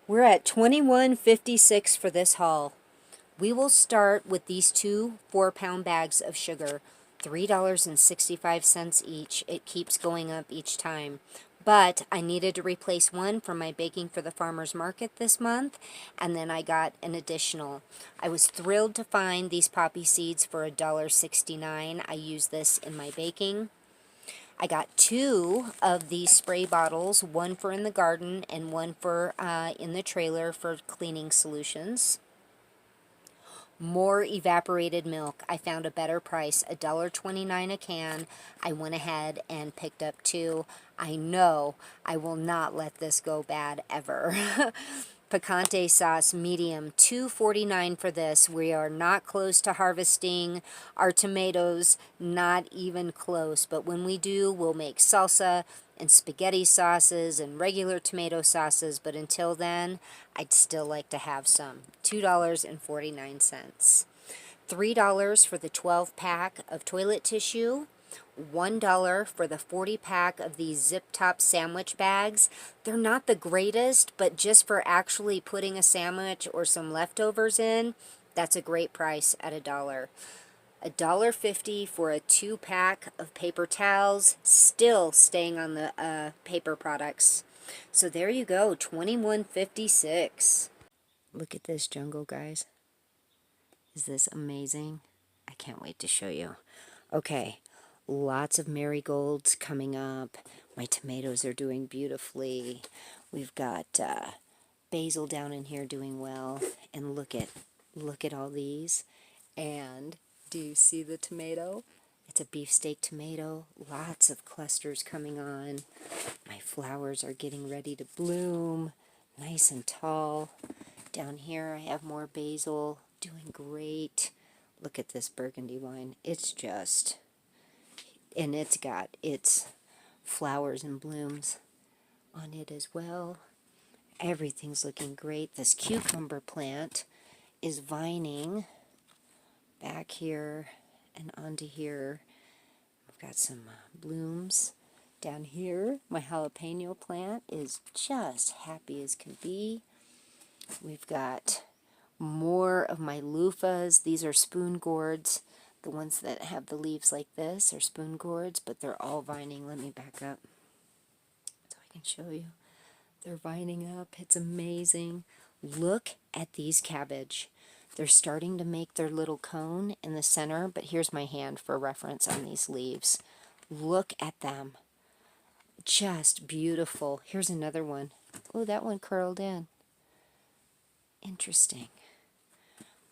We're at $21.56 for this haul. We will start with these two 4-pound bags of sugar, $3.65 each. It keeps going up each time. But I needed to replace one for my baking for the farmer's market this month, and then I got an additional. I was thrilled to find these poppy seeds for $1.69. I use this in my baking. I got 2 of these spray bottles, one for in the garden and one for in the trailer for cleaning solutions. More evaporated milk. I found a better price, $1.29 a can. I went ahead and picked up 2. I know I will not let this go bad ever. Picante sauce, medium, $2.49 for this. We are not close to harvesting our tomatoes, not even close. But when we do, we'll make salsa and spaghetti sauces and regular tomato sauces. But until then, I'd still like to have some. $2.49. $3 for the 12-pack of toilet tissue. $1 for the 40-pack of these zip-top sandwich bags. They're not the greatest, but just for actually putting a sandwich or some leftovers in, that's a great price at $1. $1.50 for a 2-pack of paper towels, still staying on the paper products. So there you go, $21.56. Look at this jungle, guys. Is this amazing? I can't wait to show you. Okay, lots of marigolds coming up. My tomatoes are doing beautifully. We've got basil down in here doing well. And look at all these. And do you see the tomato? It's a beefsteak tomato. Lots of clusters coming on. My flowers are getting ready to bloom. Nice and tall. Down here I have more basil. Doing great. Look at this burgundy wine. It's just... and it's got its flowers and blooms on it as well. Everything's looking great. This cucumber plant is vining back here and onto here. I've got some blooms down here. My jalapeno plant is just happy as can be. We've got more of my loofahs. These are spoon gourds. The ones that have the leaves like this are spoon gourds, but they're all vining. Let me back up so I can show you. They're vining up. It's amazing. Look at these cabbage. They're starting to make their little cone in the center, but here's my hand for reference on these leaves. Look at them. Just beautiful. Here's another one. Oh, that one curled in. Interesting.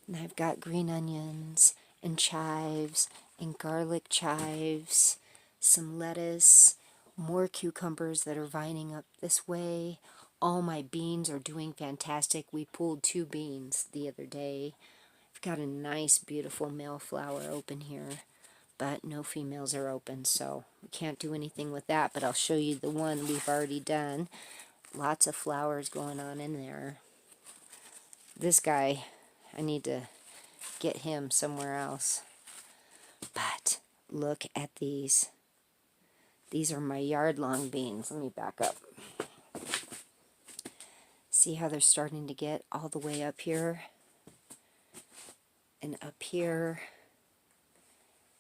And I've got green onions and chives and garlic chives, some lettuce, more cucumbers that are vining up this way. All my beans are doing fantastic. We pulled 2 beans the other day. I've got a nice, beautiful male flower open here, but no females are open, so we can't do anything with that, but I'll show you the one we've already done. Lots of flowers going on in there. This guy, I need to get him somewhere else. But look at these. These are my yard-long beans. Let me back up. See how they're starting to get all the way up here and up here.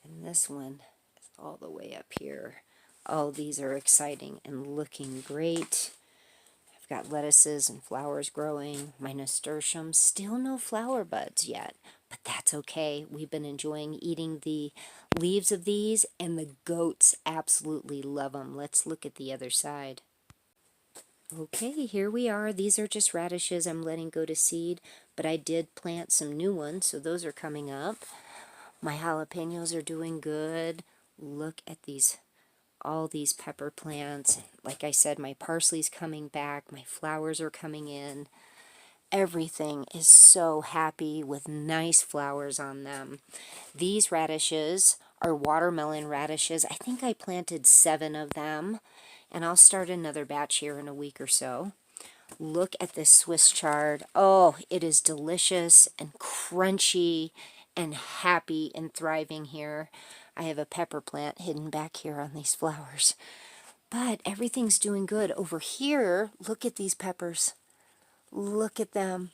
And this one is all the way up here. Oh, these are exciting and looking great. I've got lettuces and flowers growing. My nasturtiums, still no flower buds yet, but that's okay. We've been enjoying eating the leaves of these, and the goats absolutely love them. Let's look at the other side. Okay, here we are. These are just radishes I'm letting go to seed, but I did plant some new ones, so those are coming up. My jalapenos are doing good. Look at these, all these pepper plants. Like I said, my parsley's coming back. My flowers are coming in. Everything is so happy with nice flowers on them. These radishes are watermelon radishes. I think I planted 7 of them, and I'll start another batch here in a week or so. Look at this Swiss chard. Oh, it is delicious and crunchy and happy and thriving here. I have a pepper plant hidden back here on these flowers. But everything's doing good. Over here, look at these peppers. Look at them.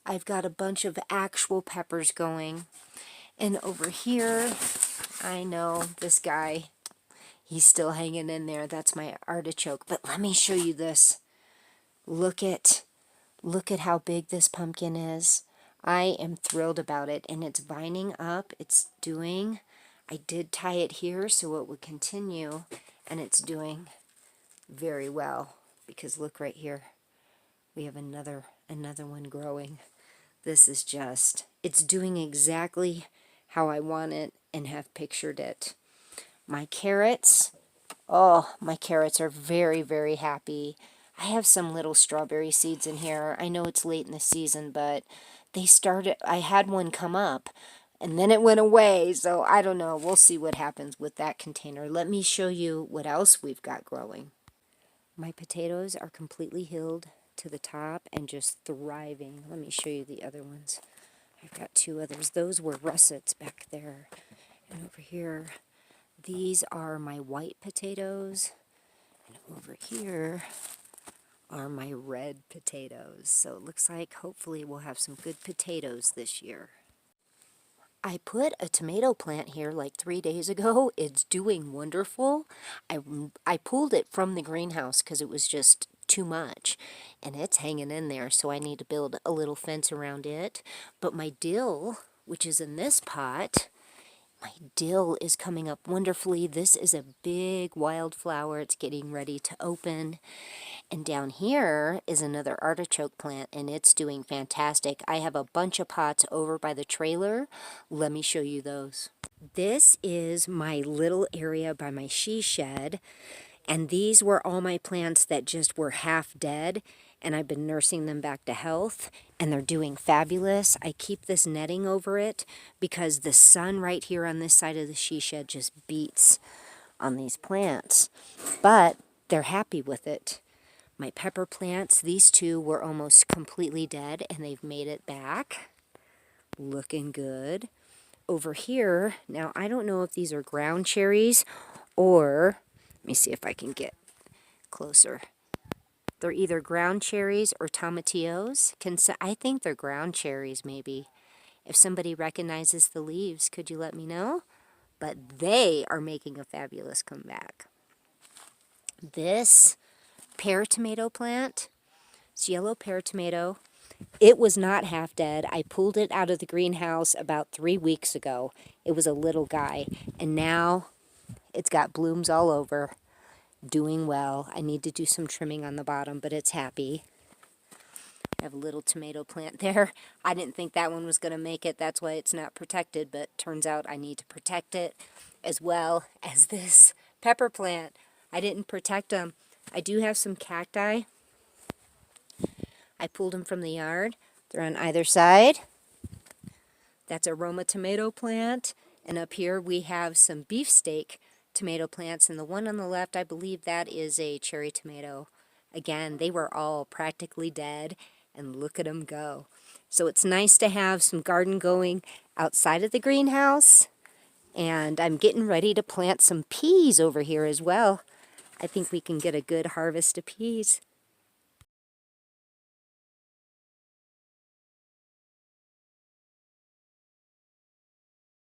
I've got a bunch of actual peppers going. And over here, I know this guy, he's still hanging in there. That's my artichoke. But let me show you this. Look at how big this pumpkin is. I am thrilled about it. And it's vining up. I did tie it here so it would continue. And it's doing very well. Because look right here. We have another one growing. This is it's doing exactly how I want it and have pictured it. My carrots, my carrots are very, very happy. I have some little strawberry seeds in here. I know it's late in the season, but I had one come up, and then it went away, so I don't know. We'll see what happens with that container. Let me show you what else we've got growing. My potatoes are completely healed to the top and just thriving. Let me show you the other ones. I've got two others. Those were russets back there. And over here, these are my white potatoes. And over here are my red potatoes. So it looks like hopefully we'll have some good potatoes this year. I put a tomato plant here like 3 days ago. It's doing wonderful. I pulled it from the greenhouse because it was just too much. And it's hanging in there, so I need to build a little fence around it. But my dill, which is in this pot, my dill is coming up wonderfully. This is a big wildflower. It's getting ready to open. And down here is another artichoke plant, and it's doing fantastic. I have a bunch of pots over by the trailer. Let me show you those. This is my little area by my she shed, and these were all my plants that just were half dead, and I've been nursing them back to health, and they're doing fabulous. I keep this netting over it because the sun right here on this side of the she shed just beats on these plants, but they're happy with it. My pepper plants, these two were almost completely dead, and they've made it back. Looking good. Over here, now I don't know if these are ground cherries or, let me see if I can get closer. They're either ground cherries or tomatillos. I think they're ground cherries maybe. If somebody recognizes the leaves, could you let me know? But they are making a fabulous comeback. This pear tomato plant, it's yellow pear tomato. It was not half dead. I pulled it out of the greenhouse about 3 weeks ago. It was a little guy, and now it's got blooms all over, doing well. I need to do some trimming on the bottom, but it's happy. I have a little tomato plant there. I didn't think that one was going to make it. That's why it's not protected, but turns out I need to protect it, as well as this pepper plant. I didn't protect them. I do have some cacti. I pulled them from the yard. They're on either side. That's a Roma tomato plant. And up here we have some beefsteak tomato plants. And the one on the left, I believe that is a cherry tomato. Again, they were all practically dead. And look at them go. So it's nice to have some garden going outside of the greenhouse. And I'm getting ready to plant some peas over here as well. I think we can get a good harvest of peas.